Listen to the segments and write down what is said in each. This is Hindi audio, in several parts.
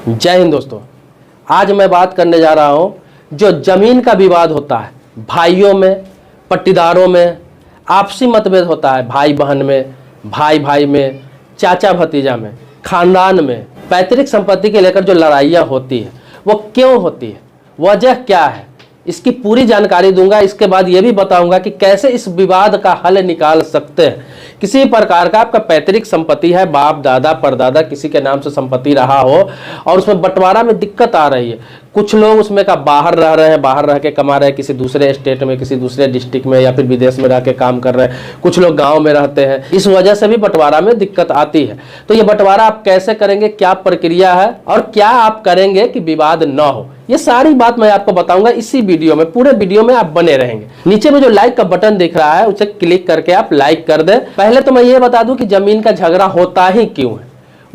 जय हिंद दोस्तों। आज मैं बात करने जा रहा हूं जो जमीन का विवाद होता है भाइयों में, पट्टीदारों में, आपसी मतभेद होता है भाई बहन में, भाई भाई में, चाचा भतीजा में, खानदान में, पैतृक संपत्ति के लेकर जो लड़ाइयाँ होती है वो क्यों होती है, वजह क्या है, इसकी पूरी जानकारी दूंगा। इसके बाद ये भी बताऊंगा कि कैसे इस विवाद का हल निकाल सकते हैं। किसी प्रकार का आपका पैतृक संपत्ति है, बाप दादा परदादा किसी के नाम से संपत्ति रहा हो और उसमें बंटवारा में दिक्कत आ रही है, कुछ लोग उसमें का बाहर रह रहे हैं, बाहर रह के कमा रहे हैं, किसी दूसरे स्टेट में, किसी दूसरे डिस्ट्रिक्ट में या फिर विदेश में रह के काम कर रहे हैं, कुछ लोग गांव में रहते हैं, इस वजह से भी बंटवारा में दिक्कत आती है। तो ये बंटवारा आप कैसे करेंगे, क्या प्रक्रिया है और क्या आप करेंगे कि विवाद न हो, ये सारी बात मैं आपको बताऊंगा इसी वीडियो में। पूरे वीडियो में आप बने रहेंगे। नीचे में जो लाइक का बटन दिख रहा है उसे क्लिक करके आप लाइक कर दें। पहले तो मैं ये बता दूं कि जमीन का झगड़ा होता ही क्यों है,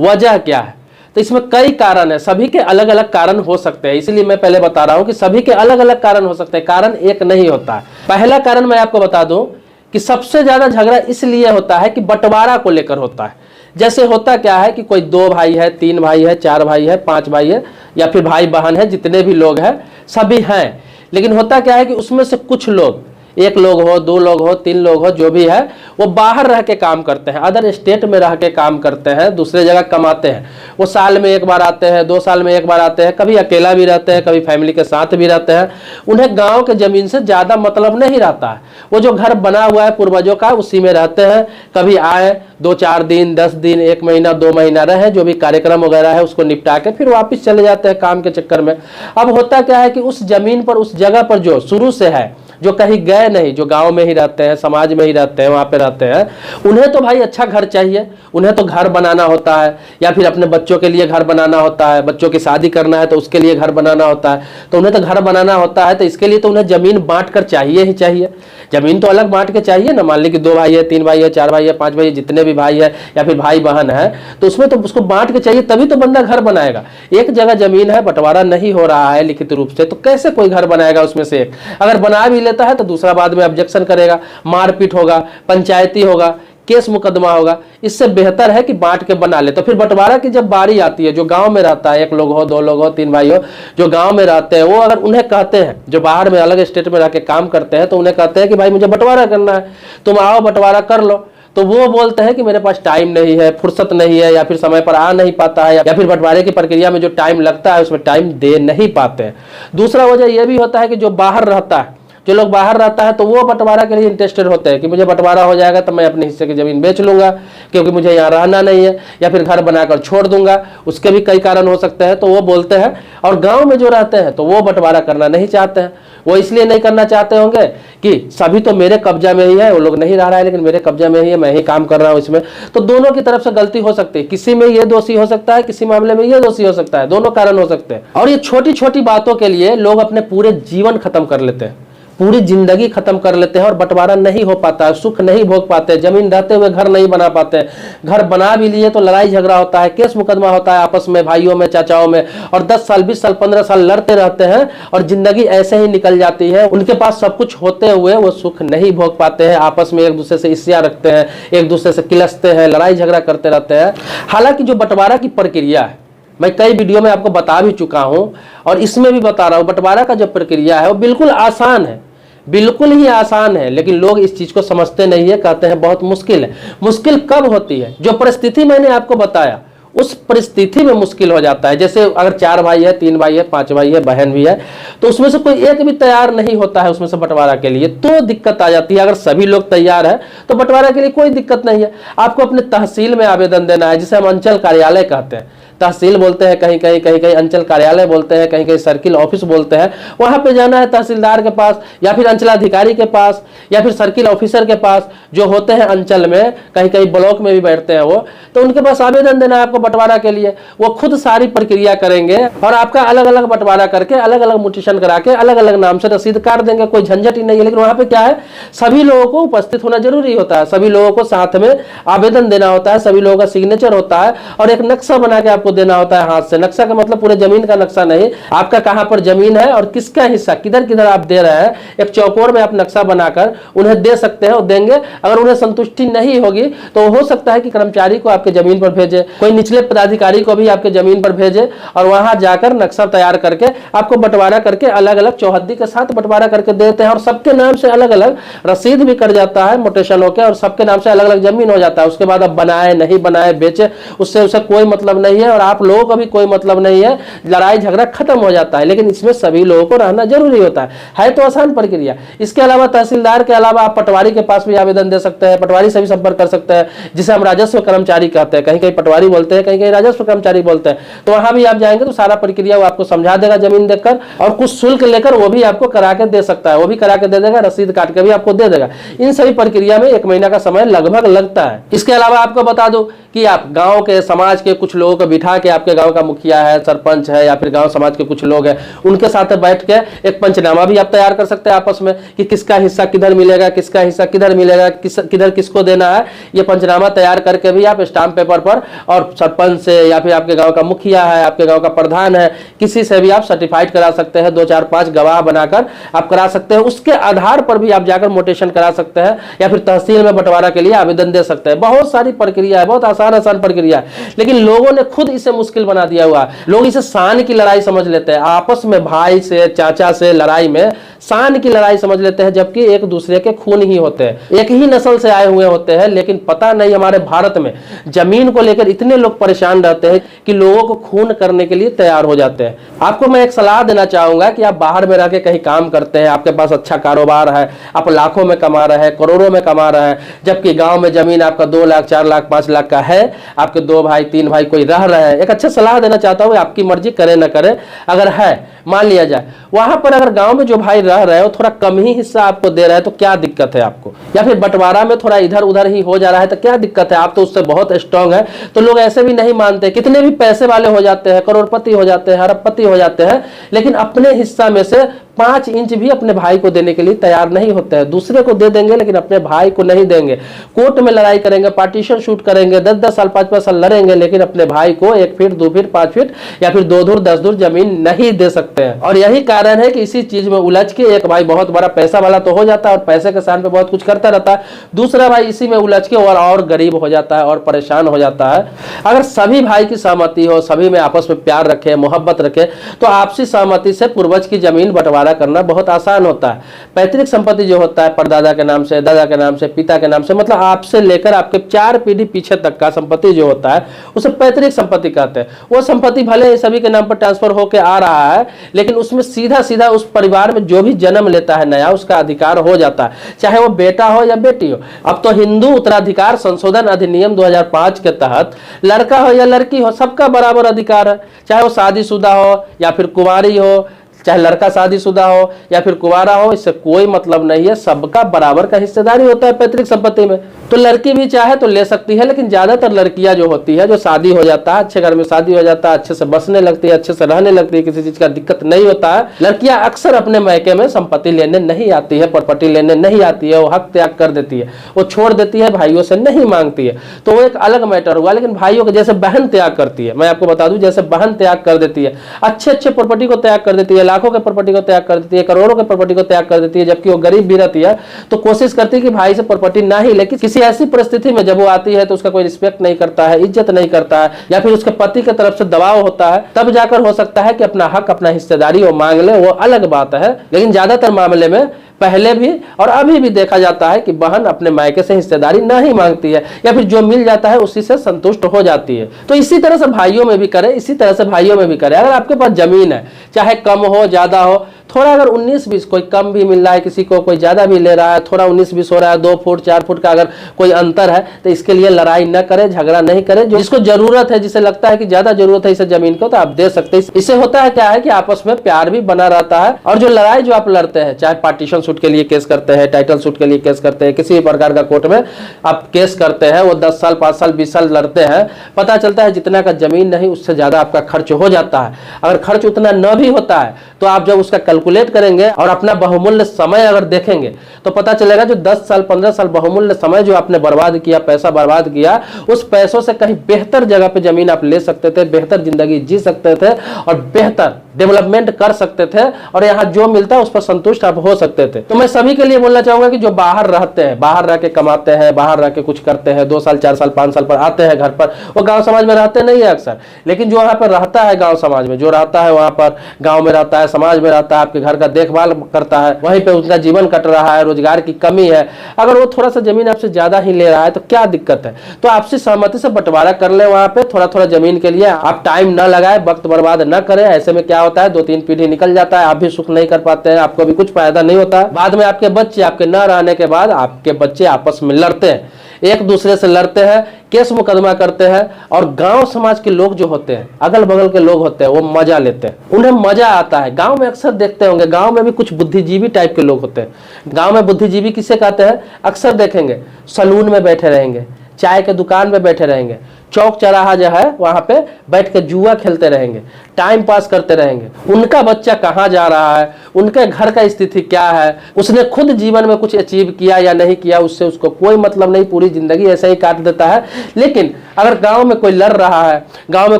वजह क्या है। तो इसमें कई कारण है, सभी के अलग अलग कारण हो सकते हैं, इसलिए मैं पहले बता रहा हूं कि सभी के अलग अलग कारण हो सकते हैं, कारण एक नहीं होता है। पहला कारण मैं आपको बता दूं कि सबसे ज्यादा झगड़ा इसलिए होता है कि बंटवारा को लेकर होता है। जैसे होता क्या है कि कोई 2 भाई है, 3 भाई है, 4 भाई है, 5 भाई है या फिर भाई बहन है, जितने भी लोग हैं सभी हैं, लेकिन होता क्या है कि उसमें से कुछ लोग, 1 लोग हो, 2 लोग हो, 3 लोग हो, जो भी है वो बाहर रह के काम करते हैं, अदर स्टेट में रह के काम करते हैं, दूसरे जगह कमाते हैं। वो साल में 1 बार आते हैं, 2 साल में 1 बार आते हैं, कभी अकेला भी रहते हैं, कभी फैमिली के साथ भी रहते हैं। उन्हें गांव के जमीन से ज़्यादा मतलब नहीं रहता है, वो जो घर बना हुआ है पूर्वजों का उसी में रहते हैं। कभी आए 2-4 दिन, 10 दिन, 1 महीना, 2 महीना रहे, जो भी कार्यक्रम वगैरह है उसको निपटा के फिर वापस चले जाते हैं काम के चक्कर में। अब होता क्या है कि उस जमीन पर, उस जगह पर जो शुरू से है, जो कहीं गए नहीं, जो गांव में ही रहते हैं, समाज में ही रहते हैं, वहां पे रहते हैं, उन्हें तो भाई अच्छा घर चाहिए, उन्हें तो घर बनाना होता है या फिर अपने बच्चों के लिए घर बनाना होता है, बच्चों की शादी करना है तो उसके लिए घर बनाना होता है, तो उन्हें तो घर बनाना होता है। तो इसके लिए तो उन्हें जमीन बांट कर चाहिए ही चाहिए, जमीन तो अलग बांट के चाहिए ना। मान ली कि 2 भाई है, 3 भाई है, 4 भाई है, 5 भाई है, जितने भी भाई है या फिर भाई बहन है, तो उसमें तो उसको बांट के चाहिए, तभी तो बंदा घर बनाएगा। एक जगह जमीन है, बंटवारा नहीं हो रहा है लिखित रूप से, तो कैसे कोई घर बनाएगा उसमें से एक? अगर बना भी लेता है तो दूसरा बाद में ऑब्जेक्शन करेगा, मारपीट होगा, पंचायती होगा, केस मुकदमा होगा। इससे बेहतर है कि बांट के बना ले। तो फिर बंटवारा की जब बारी आती है, जो गांव में रहता है, 1 लोग हो, 2 लोग हो, 3 भाई हो, जो गांव में रहते हैं, वो अगर उन्हें कहते हैं, जो बाहर में अलग स्टेट में रह के काम करते हैं, तो उन्हें कहते हैं कि भाई मुझे बंटवारा करना है, तुम आओ बंटवारा कर लो, तो वो बोलते हैं कि मेरे पास टाइम नहीं है, फुर्सत नहीं है, या फिर समय पर आ नहीं पाता है, या फिर बंटवारे की प्रक्रिया में जो टाइम लगता है उसमें टाइम दे नहीं पाते हैं। दूसरा वजह यह भी होता है कि जो बाहर रहता है, जो लोग बाहर रहता है, तो वो बंटवारा के लिए इंटरेस्टेड होते हैं कि मुझे बंटवारा हो जाएगा तो मैं अपने हिस्से की जमीन बेच लूंगा, क्योंकि मुझे यहाँ रहना नहीं है, या फिर घर बनाकर छोड़ दूंगा। उसके भी कई कारण हो सकते हैं, तो वो बोलते हैं। और गांव में जो रहते हैं तो वो बंटवारा करना नहीं चाहते हैं। वो इसलिए नहीं करना चाहते होंगे कि सभी तो मेरे कब्जा में ही है, वो लोग नहीं रह रहा है लेकिन मेरे कब्जा में ही है, मैं ही काम कर रहा हूँ इसमें। तो दोनों की तरफ से गलती हो सकती है, किसी में ये दोषी हो सकता है, किसी मामले में ये दोषी हो सकता है, दोनों कारण हो सकते हैं। और ये छोटी छोटी बातों के लिए लोग अपने पूरे जीवन खत्म कर लेते हैं, पूरी जिंदगी खत्म कर लेते हैं और बंटवारा नहीं हो पाता है, सुख नहीं भोग पाते, जमीन रहते हुए घर नहीं बना पाते हैं। घर बना भी लिए तो लड़ाई झगड़ा होता है, केस मुकदमा होता है आपस में, भाइयों में, चाचाओं में, और 10 साल, 20 साल, 15 साल लड़ते रहते हैं और जिंदगी ऐसे ही निकल जाती है। उनके पास सब कुछ होते हुए वो सुख नहीं भोग पाते हैं, आपस में एक दूसरे से ईर्ष्या रखते हैं, एक दूसरे से किलसते हैं, लड़ाई झगड़ा करते रहते हैं। हालांकि जो बंटवारा की प्रक्रिया है, मैं कई वीडियो में आपको बता भी चुका हूं और इसमें भी बता रहा हूं, बंटवारा का जो प्रक्रिया है वो बिल्कुल आसान है, बिल्कुल ही आसान है, लेकिन लोग इस चीज को समझते नहीं है, कहते हैं बहुत मुश्किल है। मुश्किल कब होती है? जो परिस्थिति मैंने आपको बताया उस परिस्थिति में मुश्किल हो जाता है। जैसे अगर 4 भाई है, 3 भाई है, 5 भाई है, बहन भी है, तो उसमें से कोई एक भी तैयार नहीं होता है उसमें से बंटवारा के लिए, तो दिक्कत आ जाती है। अगर सभी लोग तैयार है तो बंटवारा के लिए कोई दिक्कत नहीं है। आपको अपने तहसील में आवेदन देना है, जिसे हम अंचल कार्यालय कहते हैं, तहसील बोलते हैं, कहीं कहीं अंचल कार्यालय बोलते हैं, कहीं सर्किल ऑफिस बोलते हैं। वहां पे जाना है तहसीलदार के पास या फिर अंचलाधिकारी के पास या फिर सर्किल ऑफिसर के पास, जो होते हैं अंचल में, कहीं ब्लॉक में भी बैठते हैं वो, तो उनके पास आवेदन देना है आपको बंटवारा के लिए। वो खुद सारी प्रक्रिया करेंगे और आपका अलग अलग बंटवारा करके, अलग अलग म्यूटेशन करा के, अलग अलग नाम से रसीद काट देंगे, कोई झंझट ही नहीं है। लेकिन वहां पे क्या है, सभी लोगों को उपस्थित होना जरूरी होता है, सभी लोगों को साथ में आवेदन देना होता है, सभी लोगों का सिग्नेचर होता है और एक नक्शा बना के आपको देना होता है हाथ से। नक्शा का मतलब पूरे जमीन का नक्शा नहीं, आपका कहां पर जमीन है और किसका हिस्सा किधर किधर आप दे रहे हैं, एक चौकोर में आप नक्शा बनाकर उन्हें दे सकते हैं और देंगे। अगर उन्हें संतुष्टि नहीं होगी तो हो सकता है कि कर्मचारी को आपके जमीन पर भेजे, कोई निचले पदाधिकारी को भी आपके जमीन पर भेजे और वहां जाकर नक्शा तैयार करके आपको बंटवारा करके अलग अलग चौहद्दी के साथ बंटवारा करके देते हैं और सबके नाम से अलग अलग रसीद भी कर जाता है मोटेशन होकर और सबके नाम से अलग अलग जमीन हो जाता है। उसके बाद अब बनाए नहीं बनाए बेचे उससे उसे कोई मतलब नहीं है और आप लोगों का भी कोई मतलब नहीं है, लड़ाई झगड़ा खत्म हो जाता है। लेकिन इसमें सभी लोगों को रहना जरूरी होता है तो आसान प्रक्रिया। इसके अलावा तहसीलदार के अलावा आप पटवारी के पास भी आवेदन दे सकते हैं, पटवारी से भी संपर्क कर सकते हैं, जिसे हम राजस्व कर्मचारी कहते हैं, कहीं कहीं पटवारी बोलते हैं, कहीं कहीं राजस्व कर्मचारी बोलते हैं। तो वहां भी आप जाएंगे तो सारा प्रक्रिया वो आपको समझा देगा जमीन देखकर और कुछ शुल्क लेकर वो भी आपको करा के दे सकता है, वो भी करा के दे देगा, रसीद काट के भी आपको दे देगा। इन सभी प्रक्रिया में 1 महीना का समय लगभग लगता है। इसके अलावा आपको बता दूं कि आप गांव के समाज के कुछ लोगों को बिठा के, आपके गांव का मुखिया है, सरपंच है या फिर गांव समाज के कुछ लोग हैं, उनके साथ बैठ के एक पंचनामा भी आप तैयार कर सकते हैं आपस में कि किसका हिस्सा किधर मिलेगा, किसका हिस्सा किधर मिलेगा, किधर किसको देना है। ये पंचनामा तैयार करके भी आप स्टाम्प पेपर पर और सरपंच से या फिर आपके गांव का मुखिया है, आपके गांव का प्रधान है, किसी से भी आप सर्टिफाइड करा सकते हैं। 2 4 5 गवाह बनाकर आप करा सकते हैं। उसके आधार पर भी आप जाकर मोटेशन करा सकते हैं या फिर तहसील में बंटवारा के लिए आवेदन दे सकते हैं। बहुत सारी प्रक्रिया है, बहुत आसान प्रक्रिया है, लेकिन लोगों ने खुद इसे मुश्किल बना दिया हुआ है। लोग इसे शान की लड़ाई समझ लेते हैं, आपस में भाई से चाचा से लड़ाई में शान की लड़ाई समझ लेते हैं, जबकि एक दूसरे के खून ही होते हैं, एक ही नस्ल से आए हुए होते हैं। लेकिन पता नहीं हमारे भारत में जमीन को लेकर इतने लोग परेशान रहते हैं कि लोगों को खून करने के लिए तैयार हो जाते हैं। आपको मैं एक सलाह देना चाहूंगा कि आप बाहर में रह के कहीं काम करते हैं, आपके पास अच्छा कारोबार है, आप लाखों में कमा रहे हैं, करोड़ों में कमा रहे हैं, जबकि गांव में जमीन आपका 2 लाख 4 लाख 5 लाख का है, आपके 2 भाई 3 भाई कोई रह रहे हैं। एक अच्छा सलाह देना चाहता हूं, आपकी मर्जी करे ना करे, अगर है मान लिया जाए वहां पर अगर गांव में जो भाई रह रहे हो थोड़ा कम ही हिस्सा आपको दे रहा है तो क्या दिक्कत है आपको, या फिर बंटवारा में थोड़ा इधर उधर ही हो जा रहा है तो क्या दिक्कत है, आप तो उससे बहुत स्ट्रांग है। तो लोग ऐसे भी नहीं मानते, कितने भी पैसे वाले हो जाते हैं, करोड़पति हो जाते हैं, अरबपति हो जाते हैं, लेकिन अपने हिस्सा में से 5 इंच भी अपने भाई को देने के लिए तैयार नहीं होते हैं। दूसरे को दे देंगे लेकिन अपने भाई को नहीं देंगे। कोर्ट में लड़ाई करेंगे, पार्टीशन शूट करेंगे, 10-10 साल 5-5 साल लड़ेंगे, लेकिन अपने भाई को 1 फीट 2 फीट 5 फीट या फिर 2 धुर 10 धुर जमीन नहीं दे सकते हैं। और यही कारण है कि इसी चीज में उलझ के एक भाई बहुत बड़ा पैसा वाला तो हो जाता है और पैसे के साथ पे बहुत कुछ करता रहता है, दूसरा भाई इसी में उलझ के और गरीब हो जाता है और परेशान हो जाता है। अगर सभी भाई की सहमति हो, सभी में आपस में प्यार रखे, मोहब्बत रखे, तो आपसी सहमति से पूर्वज की जमीन बंटवारा करना बहुत आसान होता है। पैतृक संपत्ति जो होता है परदादा के नाम से, दादा के नाम से, पिता के नाम से, मतलब आपसे लेकर आपके 4 पीढ़ी पीछे तक का संपत्ति जो होता है उसे पैतृक संपत्ति कहते हैं। वो संपत्ति भले सभी के नाम पर ट्रांसफर होकर आ रहा है, लेकिन उसमें सीधा सीधा उस परिवार में जो भी जन्म लेता है नया, उसका अधिकार हो जाता है, चाहे वो बेटा हो या बेटी हो। अब तो हिंदू उत्तराधिकार संशोधन अधिनियम 2005 के तहत लड़का हो या लड़की हो सबका बराबर अधिकार है, चाहे वो शादीशुदा हो या फिर कुंवारी हो, चाहे लड़का शादीशुदा हो या फिर कुंवारा हो, इससे कोई मतलब नहीं है, सबका बराबर का हिस्सेदारी होता है पैतृक संपत्ति में। तो लड़की भी चाहे तो ले सकती है, लेकिन ज्यादातर लड़कियां जो होती है, जो शादी हो जाता है, अच्छे घर में शादी हो जाता है, अच्छे से बसने लगती है, अच्छे से रहने लगती है, किसी चीज का दिक्कत नहीं होता है, लड़कियां अक्सर अपने मायके में संपत्ति लेने नहीं आती है, प्रॉपर्टी लेने नहीं आती है, वो हक त्याग कर देती है, वो छोड़ देती है, भाइयों से नहीं मांगती है, तो वो एक अलग मैटर हुआ। लेकिन भाइयों के जैसे बहन त्याग करती है, मैं आपको बता दूं, जैसे बहन त्याग कर देती है, अच्छे प्रॉपर्टी को त्याग कर देती है, लाखों के प्रॉपर्टी को त्याग कर देती है, करोड़ों के प्रॉपर्टी को त्याग कर देती है, जबकि वो गरीब भी रहती है, तो कोशिश करती है कि भाई से प्रॉपर्टी ना ही, लेकिन किसी ऐसी परिस्थिति में जब वो आती है तो उसका कोई रिस्पेक्ट नहीं करता है, इज्जत नहीं करता है, या फिर उसके पति की तरफ से दबाव होता है, तब जाकर हो सकता है कि अपना हक, अपना हिस्सेदारी वो मांग ले, वो अलग बात है। लेकिन ज्यादातर मामले में पहले भी और अभी भी देखा जाता है कि बहन अपने मायके से हिस्सेदारी नहीं मांगती है, या फिर जो मिल जाता है उसी से संतुष्ट हो जाती है। तो इसी तरह से भाइयों में भी करें, इसी तरह से भाइयों में भी करें। अगर आपके पास जमीन है, चाहे कम हो ज्यादा हो, थोड़ा अगर 19-20 कोई कम भी मिल रहा है किसी को, कोई ज्यादा भी ले रहा है, थोड़ा 19-20 हो रहा है, 2 फुट 4 फुट का अगर कोई अंतर है, तो इसके लिए लड़ाई न करें, झगड़ा नहीं करें। जिसको जरूरत है, जिसे लगता है कि ज्यादा जरूरत है इस जमीन को, तो आप दे सकते हैं। इससे होता है क्या है कि आपस में प्यार भी बना रहता है। और जो लड़ाई जो आप लड़ते हैं, चाहे पार्टीशन सूट के लिए केस करते हैं, टाइटल सूट के लिए केस करते हैं, किसी भी प्रकार का कोर्ट में आप केस करते हैं, वो 10 साल 5 साल 20 साल लड़ते हैं, पता चलता है जितना का जमीन नहीं उससे ज्यादा आपका खर्च हो जाता है। अगर खर्च उतना न भी होता है तो आप जब उसका कैलकुलेट करेंगे और अपना बहुमूल्य समय अगर देखेंगे तो पता चलेगा जो 10 साल 15 साल बहुमूल्य समय जो आपने बर्बाद किया, पैसा बर्बाद किया, उस पैसों से कहीं बेहतर जगह पे जमीन आप ले सकते थे, बेहतर जिंदगी जी सकते थे और बेहतर डेवलपमेंट कर सकते थे और यहाँ जो मिलता है उस पर संतुष्ट आप हो सकते थे। तो मैं सभी के लिए बोलना चाहूंगा कि जो बाहर रहते हैं, बाहर रह के कमाते हैं, बाहर रह के कुछ करते हैं, 2 साल 4 साल 5 साल पर आते हैं घर पर, वो गांव समाज में रहते नहीं है अक्सर, लेकिन जो वहां पर रहता है गांव समाज में, जो रहता है वहां पर गांव में रहता है, समाज में रहता है, आपके घर का देखभाल करता है, वहीं पे उनका जीवन कट रहा है, रोजगार की कमी है, अगर वो थोड़ा सा जमीन आपसे ज्यादा ही ले रहा है तो क्या दिक्कत है? तो आपसी सहमति से बंटवारा कर ले, वहां पे थोड़ा थोड़ा जमीन के लिए आप टाइम न लगाए, वक्त बर्बाद न करें। ऐसे में क्या होता है, 2-3 पीढ़ी निकल जाता है, आप भी सुख नहीं कर पाते हैं, आपको भी कुछ फायदा नहीं होता है। बाद में आपके बच्चे, आपके न रहने के बाद आपके बच्चे आपस में लड़ते हैं, एक दूसरे से लड़ते हैं, केस मुकदमा करते हैं और गांव समाज के लोग जो होते हैं, अगल बगल के लोग होते हैं, वो मजा लेते हैं, उन्हें मजा आता है। गांव में अक्सर देखते होंगे, गांव में भी कुछ बुद्धिजीवी टाइप के लोग होते हैं। गांव में बुद्धिजीवी किसे कहते हैं? अक्सर देखेंगे सलून में बैठे रहेंगे, चाय के दुकान में बैठे रहेंगे, चौक चौराहा जो है वहां पे बैठ के जुआ खेलते रहेंगे, टाइम पास करते रहेंगे। उनका बच्चा कहाँ जा रहा है, उनके घर का स्थिति क्या है, उसने खुद जीवन में कुछ अचीव किया या नहीं किया, उससे उसको कोई मतलब नहीं, पूरी जिंदगी ऐसे ही काट देता है। लेकिन अगर गांव में कोई लड़ रहा है, गांव में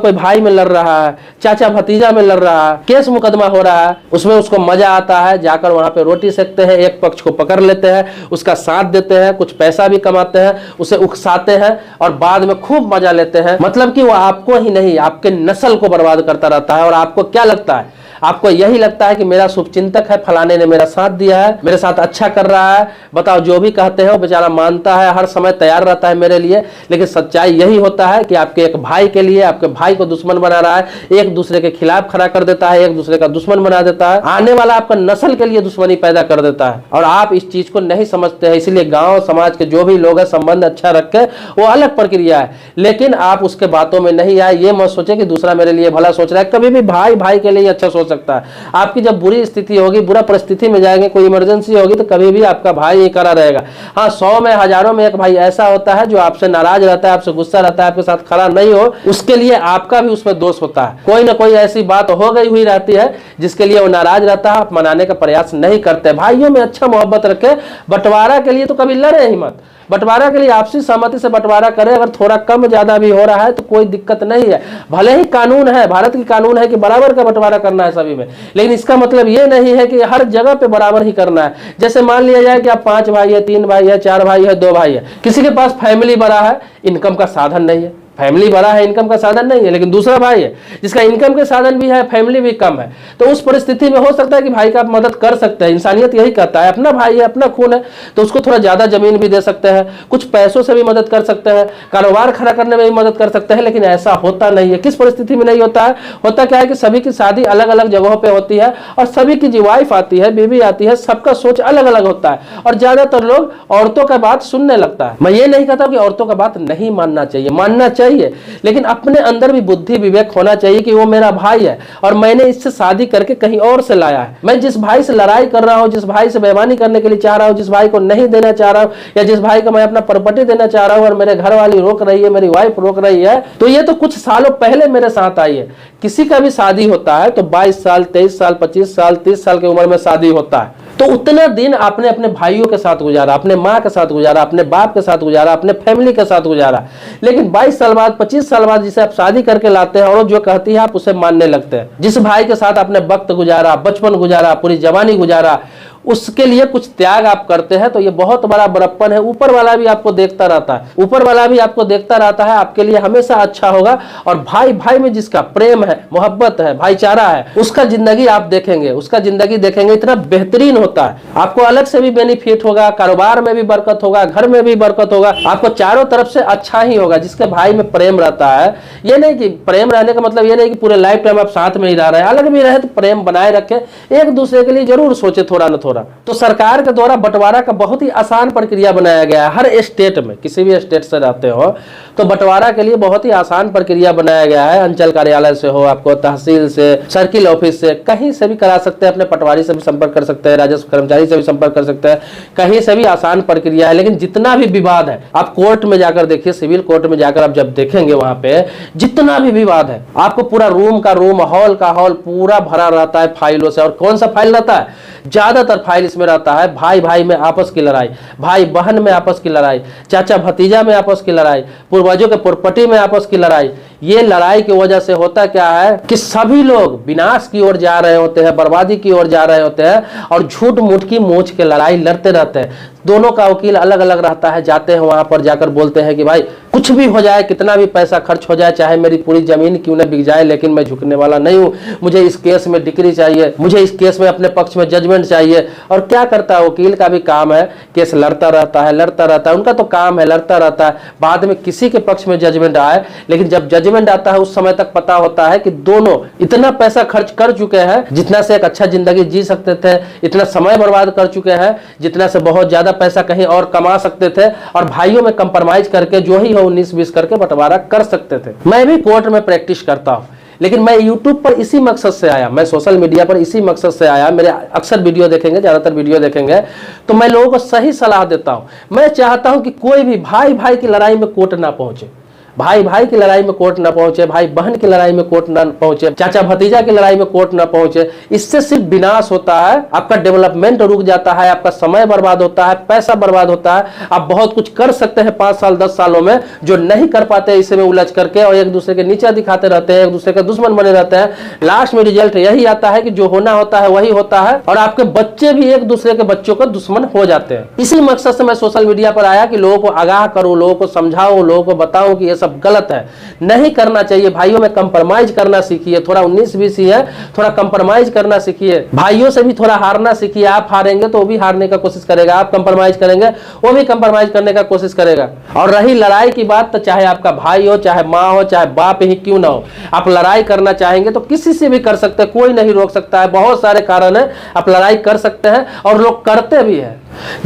कोई भाई में लड़ रहा है, चाचा भतीजा में लड़ रहा है, केस मुकदमा हो रहा है, उसमें उसको मजा आता है, जाकर वहां पे रोटी सेकते हैं, एक पक्ष को पकड़ लेते हैं, उसका साथ देते हैं, कुछ पैसा भी कमाते हैं, उसे उकसाते हैं और बाद में खूब मजा लेते हैं। मतलब कि वो आपको ही नहीं, आपके नस्ल को बर्बाद करता रहता है। और आपको क्या लगता है? आपको यही लगता है कि मेरा शुभचिंतक है, फलाने ने मेरा साथ दिया है, मेरे साथ अच्छा कर रहा है। बताओ, जो भी कहते हैं वो बेचारा मानता है, हर समय तैयार रहता है मेरे लिए। लेकिन सच्चाई यही होता है कि आपके एक भाई के लिए आपके भाई को दुश्मन बना रहा है, एक दूसरे के खिलाफ खड़ा कर देता है, एक दूसरे का दुश्मन बना देता है, आने वाला आपका नस्ल के लिए दुश्मनी पैदा कर देता है। और आप इस चीज को नहीं समझते हैं। इसलिए गांव समाज के जो भी लोग हैं, संबंध अच्छा रखे, वो अलग प्रक्रिया है, लेकिन आप उसके बातों में नहीं आए। ये मत सोचे कि दूसरा मेरे लिए भला सोच रहा है। कभी भी भाई भाई के लिए अच्छा सोच सकता है। आपकी जब बुरी स्थिति होगी, बुरा परिस्थिति में जाएंगे, कोई इमरजेंसी होगी, तो कभी भी आपका भाई ही खड़ा रहेगा। हाँ, 100 में हजारों में एक भाई ऐसा होता है जो आपसे नाराज रहता है, आपसे गुस्सा रहता है, आपके साथ खड़ा नहीं हो, उसके लिए आपका भी उसमें दोष होता है। कोई ना कोई ऐसी बात हो गई हुई रहती है जिसके लिए वो नाराज रहता है, आप मनाने का प्रयास नहीं करते। भाइयों में अच्छा मोहब्बत रखे, बंटवारा के लिए तो कभी लड़े ही मत। बंटवारा के लिए आपसी सहमति से बंटवारा करें। अगर थोड़ा कम ज्यादा भी हो रहा है तो कोई दिक्कत नहीं है। भले ही कानून है, भारत की कानून है कि बराबर का बंटवारा करना है सभी में, लेकिन इसका मतलब ये नहीं है कि हर जगह पे बराबर ही करना है। जैसे मान लिया जाए कि आप 5 भाई है, 3 भाई है, 4 भाई है, 2 भाई है, किसी के पास फैमिली बड़ा है, इनकम का साधन नहीं है। फैमिली बड़ा है, इनकम का साधन नहीं है, लेकिन दूसरा भाई है जिसका इनकम के साधन भी है, फैमिली भी कम है, तो उस परिस्थिति में हो सकता है कि भाई का आप मदद कर सकते हैं। इंसानियत यही कहता है, अपना भाई है, अपना खून है, तो उसको थोड़ा ज्यादा जमीन भी दे सकते हैं, कुछ पैसों से भी मदद कर सकते हैं, कारोबार खड़ा करने में भी मदद कर सकते हैं। लेकिन ऐसा होता नहीं है। किस परिस्थिति में नहीं होता है? होता क्या है कि सभी की शादी अलग अलग जगहों पर होती है और सभी की जो वाइफ आती है, बीवी आती है, सबका सोच अलग अलग होता है और ज्यादातर लोग औरतों का बात सुनने लगता है। मैं ये नहीं कहता कि औरतों का बात नहीं मानना चाहिए, मानना चाहिए, लेकिन अपने अंदर भी बुद्धि विवेक होना चाहिए कि वो मेरा भाई है और मैंने इससे शादी करके कहीं और से लाया है। मैं जिस भाई से लड़ाई कर रहा हूं, जिस भाई से बेईमानी करने के लिए चाह रहा हूं, जिस भाई को नहीं देना चाह रहा हूं, या जिस भाई को मैं अपना प्रॉपर्टी देना चाह रहा हूं और मेरे घर वाली रोक रही है, मेरी वाइफ रोक रही है, तो ये तो कुछ सालों पहले मेरे साथ आई है। किसी का भी शादी होता है तो 22 साल, 23 साल, 25 साल, 30 साल की उम्र में शादी होता है। तो उतना दिन आपने अपने भाइयों के साथ गुजारा, अपने माँ के साथ गुजारा, अपने बाप के साथ गुजारा, अपने फैमिली के साथ गुजारा। लेकिन 22 साल बाद, 25 साल बाद जिसे आप शादी करके लाते हैं और जो कहती है आप उसे मानने लगते हैं। जिस भाई के साथ आपने वक्त गुजारा, बचपन गुजारा, पूरी जवानी गुजारा, उसके लिए कुछ त्याग आप करते हैं, तो ये बहुत बड़ा बड़प्पन है। ऊपर वाला भी आपको देखता रहता है, ऊपर वाला भी आपको देखता रहता है, आपके लिए हमेशा अच्छा होगा। और भाई भाई में जिसका प्रेम है, मोहब्बत है, भाईचारा है, उसका जिंदगी आप देखेंगे, उसका जिंदगी देखेंगे इतना बेहतरीन होता है। आपको अलग से भी बेनिफिट होगा, कारोबार में भी बरकत होगा, घर में भी बरकत होगा, आपको चारों तरफ से अच्छा ही होगा। जिसके भाई में प्रेम रहता है, ये नहीं कि प्रेम रहने का मतलब ये नहीं कि पूरे लाइफ टाइम आप साथ में ही रह रहे हैं, अलग भी रहे तो प्रेम बनाए रखें, एक दूसरे के लिए जरूर सोचे थोड़ा ना थोड़ा। द्वारा। तो सरकार के द्वारा बंटवारा का बहुत ही आसान प्रक्रिया बनाया गया है। हर स्टेट में, किसी भी स्टेट से रहते हो तो बंटवारा के लिए बहुत ही आसान प्रक्रिया बनाया गया है। अंचल कार्यालय से हो, आपको तहसील से, सर्किल ऑफिस से, कहीं से भी करा सकते हैं। अपने पटवारी से भी संपर्क कर सकते हैं, राजस्व कर्मचारी से भी संपर्क कर सकते हैं, कहीं से भी आसान प्रक्रिया है। लेकिन जितना भी विवाद है, आप कोर्ट में जाकर देखिए, सिविल कोर्ट में जाकर आप जब देखेंगे, वहां पे जितना भी विवाद है, आपको पूरा रूम का रूम, हॉल का हॉल पूरा भरा रहता है फाइलों से। और कौन सा फाइल रहता है? ज्यादातर फाइल इसमें रहता है भाई भाई में आपस की लड़ाई, भाई बहन में आपस की लड़ाई, चाचा भतीजा में आपस की लड़ाई, पूर्वजों के प्रॉपर्टी में आपस की लड़ाई। ये लड़ाई की वजह से होता क्या है कि सभी लोग विनाश की ओर जा रहे होते हैं, बर्बादी की ओर जा रहे होते हैं और झूठ मूठ की मोच के लड़ाई लड़ते रहते हैं। दोनों का वकील अलग अलग रहता है, जाते हैं वहां पर, जाकर बोलते हैं कि भाई कुछ भी हो जाए, कितना भी पैसा खर्च हो जाए, चाहे मेरी पूरी जमीन क्यों न बिक जाए, लेकिन मैं झुकने वाला नहीं हूं। मुझे इस केस में डिक्री चाहिए, मुझे इस केस में अपने पक्ष में जजमेंट चाहिए। और क्या करता है वकील का भी काम है, केस लड़ता रहता है, लड़ता रहता है, उनका तो काम है, लड़ता रहता है। बाद में किसी के पक्ष में जजमेंट आए, लेकिन जब जजमेंट आता है उस समय तक पता होता है कि दोनों इतना पैसा खर्च कर चुके हैं जितना से एक अच्छा जिंदगी जी सकते थे, इतना समय बर्बाद कर चुके हैं जितना से बहुत ज्यादा पैसा कहीं और कमा सकते थे, और भाइयों में कंप्रोमाइज करके जो ही हो 19-20 करके बंटवारा कर सकते थे। मैं भी कोर्ट में प्रैक्टिस करता हूं, लेकिन मैं YouTube पर इसी मकसद से आया, मैं सोशल मीडिया पर इसी मकसद से आया। मेरे अक्सर वीडियो देखेंगे, ज्यादातर वीडियो देखेंगे, तो मैं लोगों को सही सलाह देता हूं। मैं चाहता हूं कि कोई भी भाई भाई की लड़ाई में कोर्ट ना पहुंचे, भाई भाई की लड़ाई में कोर्ट ना पहुंचे, भाई बहन की लड़ाई में कोर्ट ना पहुंचे, चाचा भतीजा की लड़ाई में कोर्ट ना पहुंचे। इससे सिर्फ विनाश होता है, आपका डेवलपमेंट रुक जाता है, आपका समय बर्बाद होता है, पैसा बर्बाद होता है। आप बहुत कुछ कर सकते हैं 5 साल 10 सालों में, जो नहीं कर पाते इसे में उलझ करके, और एक दूसरे के नीचे दिखाते रहते हैं, एक दूसरे के दुश्मन बने रहते हैं। लास्ट में रिजल्ट यही आता है कि जो होना होता है वही होता है, और आपके बच्चे भी एक दूसरे के बच्चों का दुश्मन हो जाते हैं। इसी मकसद से मैं सोशल मीडिया पर आया कि लोगों को आगाह करूं, लोगों को समझाऊं, लोगों को बताऊं कि सब गलत है, नहीं करना चाहिए। भाइयों में कंप्रोमाइज करना सीखिए, थोड़ा 19-20 ही है, थोड़ा कंप्रोमाइज करना सीखिए। भाइयों से भी थोड़ा हारना सीखिए। आप हारेंगे तो वो भी हारने का कोशिश करेगा, आप कंप्रोमाइज करेंगे वो भी कंप्रोमाइज करने का कोशिश करेगा। और रही लड़ाई की बात, तो चाहे आपका भाई हो, चाहे माँ हो, चाहे बाप ही क्यों ना हो, आप लड़ाई करना चाहेंगे तो किसी से भी कर सकते हैं, कोई नहीं रोक सकता है। बहुत सारे कारण है, आप लड़ाई कर सकते हैं और लोग करते भी है।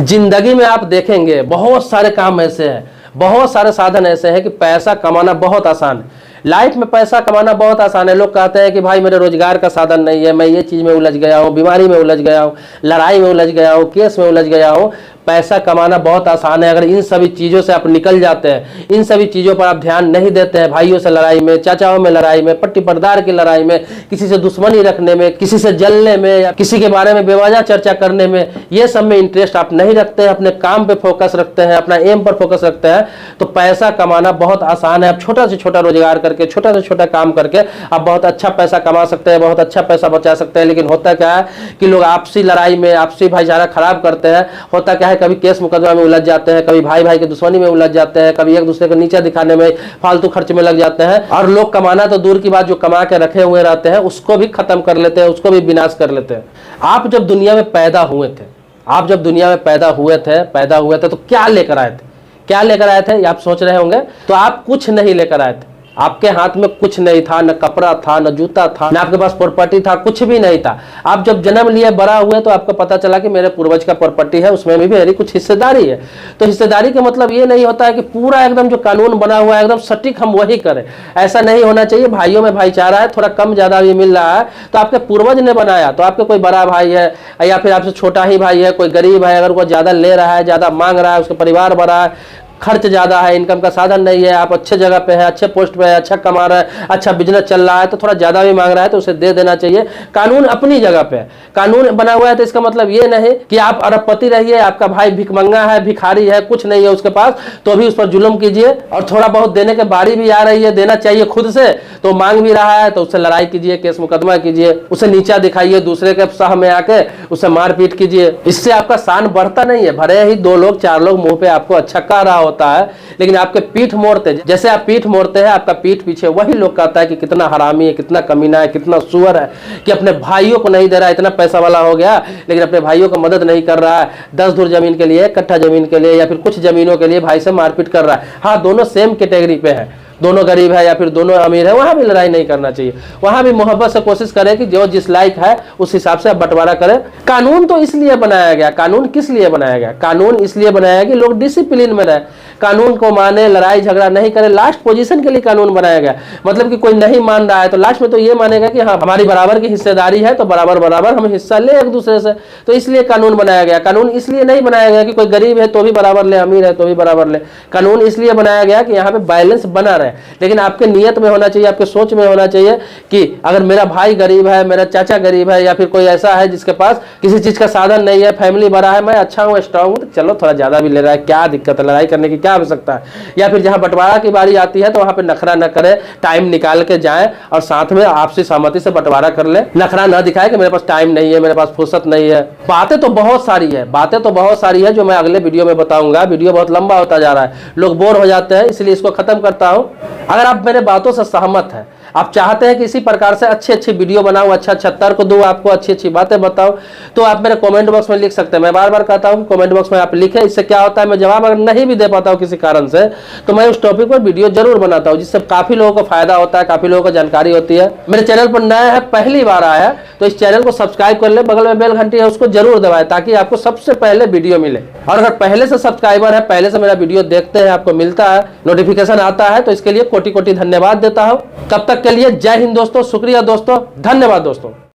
जिंदगी में आप देखेंगे बहुत सारे काम ऐसे हैं, बहुत सारे साधन ऐसे हैं कि पैसा कमाना बहुत आसान है। लाइफ में पैसा कमाना बहुत आसान है। लोग कहते हैं कि भाई मेरे रोजगार का साधन नहीं है, मैं ये चीज में उलझ गया हूँ, बीमारी में उलझ गया हूँ, लड़ाई में उलझ गया हूँ, केस में उलझ गया हूँ। पैसा कमाना बहुत आसान है अगर इन सभी चीजों से आप निकल जाते हैं, इन सभी चीजों पर आप ध्यान नहीं देते हैं। भाइयों से लड़ाई में, चाचाओं में लड़ाई में, पट्टी परदार की लड़ाई में, किसी से दुश्मनी रखने में, किसी से जलने में, या किसी के बारे में बेवजह चर्चा करने में, ये सब में इंटरेस्ट आप नहीं रखते हैं, अपने काम पे फोकस रखते हैं, अपना एम पर फोकस रखते हैं, तो पैसा कमाना बहुत आसान है। आप छोटा से छोटा रोजगार करके, छोटा से छोटा काम करके आप बहुत अच्छा पैसा कमा सकते हैं, बहुत अच्छा पैसा बचा सकते हैं। लेकिन होता क्या है कि लोग आपसी लड़ाई में, आपसी भाईचारा खराब करते हैं। होता क्या है, कभी केस मुकदमा में उलझ जाते हैं, कभी भाई भाई के दुश्मनी में उलझ जाते हैं, कभी एक दूसरे को नीचा दिखाने में, फालतू खर्च में लग जाते हैं। और लोग कमाना तो दूर की बात, जो कमा के रखे हुए रहते हैं उसको भी खत्म कर लेते हैं, उसको भी विनाश कर लेते हैं। आप जब दुनिया में पैदा हुए थे, आप जब दुनिया में पैदा हुए थे तो क्या लेकर आए थे? क्या लेकर आए थे, आप सोच रहे होंगे। तो आप कुछ नहीं लेकर आए थे, आपके हाथ में कुछ नहीं था, न कपड़ा था, न जूता था, न आपके पास प्रॉपर्टी था, कुछ भी नहीं था। आप जब जन्म लिए, बड़ा हुए, तो आपको पता चला कि मेरे पूर्वज का प्रॉपर्टी है, उसमें भी मेरी कुछ हिस्सेदारी है। तो हिस्सेदारी का मतलब ये नहीं होता है कि पूरा एकदम जो कानून बना हुआ है एकदम सटीक हम वही करें, ऐसा नहीं होना चाहिए। भाइयों में भाईचारा है, थोड़ा कम ज्यादा भी मिल रहा है तो आपके पूर्वज ने बनाया। तो आपके कोई बड़ा भाई है या फिर आपसे छोटा ही भाई है, कोई गरीब है, अगर वो ज्यादा ले रहा है, ज्यादा मांग रहा है, उसका परिवार बड़ा है, खर्च ज्यादा है, इनकम का साधन नहीं है, आप अच्छे जगह पे है, अच्छे पोस्ट पे है, अच्छा कमा रहा है, अच्छा बिजनेस चल रहा है, तो थोड़ा ज्यादा भी मांग रहा है तो उसे दे देना चाहिए। कानून अपनी जगह पे है, कानून बना हुआ है, तो इसका मतलब ये नहीं कि आप अरबपति रहिए, आपका भाई भिखमंगा है, भिखारी है, कुछ नहीं है उसके पास, तो भी उस पर जुल्म कीजिए। और थोड़ा बहुत देने के बारी भी आ रही है, देना चाहिए खुद से, तो मांग भी रहा है तो उससे लड़ाई कीजिए, केस मुकदमा कीजिए, उसे नीचा दिखाइए, दूसरे के सह में आके उसे मारपीट कीजिए। इससे आपका शान बढ़ता नहीं है। भले ही 2 लोग 4 लोग मुंह पे आपको अच्छा कह रहा होता है, लेकिन आपके पीठ मोड़ते, जैसे आप पीठ मोड़ते हैं, आपका पीठ पीछे वही लोग कहता है कि कितना हरामी है, कितना कमीना है, कितना सुअर है, कि अपने भाइयों को नहीं दे रहा है, इतना पैसा वाला हो गया लेकिन अपने भाइयों को मदद नहीं कर रहा है। 10 धुर जमीन के लिए, 1 कट्ठा जमीन के लिए, या फिर कुछ जमीनों के लिए भाई से मारपीट कर रहा है। हाँ, दोनों सेम कैटेगरी पे है, दोनों गरीब है या फिर दोनों अमीर है, वहाँ भी लड़ाई नहीं करना चाहिए। वहाँ भी मोहब्बत से कोशिश करें कि जो जिस लायक है उस हिसाब से आप बंटवारा करें। कानून तो इसलिए बनाया गया, कानून किस लिए बनाया गया? कानून इसलिए बनाया गया कि लोग डिसिप्लिन में रहे, कानून को माने, लड़ाई झगड़ा नहीं करे। लास्ट पोजीशन के लिए कानून बनाया गया, मतलब कि कोई नहीं मान रहा है तो लास्ट में तो ये मानेगा कि हाँ हमारी बराबर की हिस्सेदारी है, तो बराबर बराबर हम हिस्सा ले एक दूसरे से। तो इसलिए कानून बनाया गया। कानून इसलिए नहीं बनाया गया कि कोई गरीब है तो भी बराबर ले, अमीर है तो भी बराबर ले। कानून इसलिए बनाया गया कि यहाँ पे बैलेंस बना रहे। लेकिन आपके नियत में होना चाहिए, आपके सोच में होना चाहिए कि अगर मेरा भाई गरीब है, मेरा चाचा गरीब है, या फिर कोई ऐसा है जिसके पास किसी चीज का साधन नहीं है, फैमिली बड़ा है, मैं अच्छा हूँ, स्ट्रांग हूँ, तो चलो थोड़ा ज्यादा भी ले रहा है, क्या दिक्कत है, लड़ाई करने की क्या आवश्यकता है। या फिर जहां बंटवारा की बारी आती है तो वहां पे नखरा न करे, टाइम निकाल के जाए और साथ में आपसी सहमति से बंटवारा कर ले। नखरा न दिखाए कि मेरे पास टाइम नहीं है, मेरे पास फुर्सत नहीं है। बातें तो बहुत सारी है, बातें तो बहुत सारी है जो मैं अगले वीडियो में बताऊंगा। वीडियो बहुत लंबा होता जा रहा है, लोग बोर हो जाते हैं, इसलिए इसको खत्म करता हूं। अगर आप मेरे बातों से सहमत हैं, आप चाहते हैं कि इसी प्रकार से अच्छी अच्छी वीडियो बनाऊं, अच्छा तर्क को दूं, आपको अच्छी अच्छी बातें बताऊं, तो आप मेरे कमेंट बॉक्स में लिख सकते हैं। मैं बार बार कहता हूं कमेंट बॉक्स में आप लिखें। इससे क्या होता है, मैं जवाब अगर नहीं भी दे पाता हूं किसी कारण से, तो मैं उस टॉपिक पर वीडियो जरूर बनाता हूं, जिससे काफी लोगों को फायदा होता है, काफी लोगों को जानकारी होती है। मेरे चैनल पर नया है, पहली बार आया है, तो इस चैनल को सब्सक्राइब कर ले, बगल में बेल घंटी है उसको जरूर दबाएं, ताकि आपको सबसे पहले वीडियो मिले। और अगर पहले से सब्सक्राइबर है, पहले से मेरा वीडियो देखते हैं, आपको मिलता है, नोटिफिकेशन आता है, तो इसके लिए कोटि कोटि धन्यवाद देता हूं। तब तक के लिए जय हिंद दोस्तों, शुक्रिया दोस्तों, धन्यवाद दोस्तों।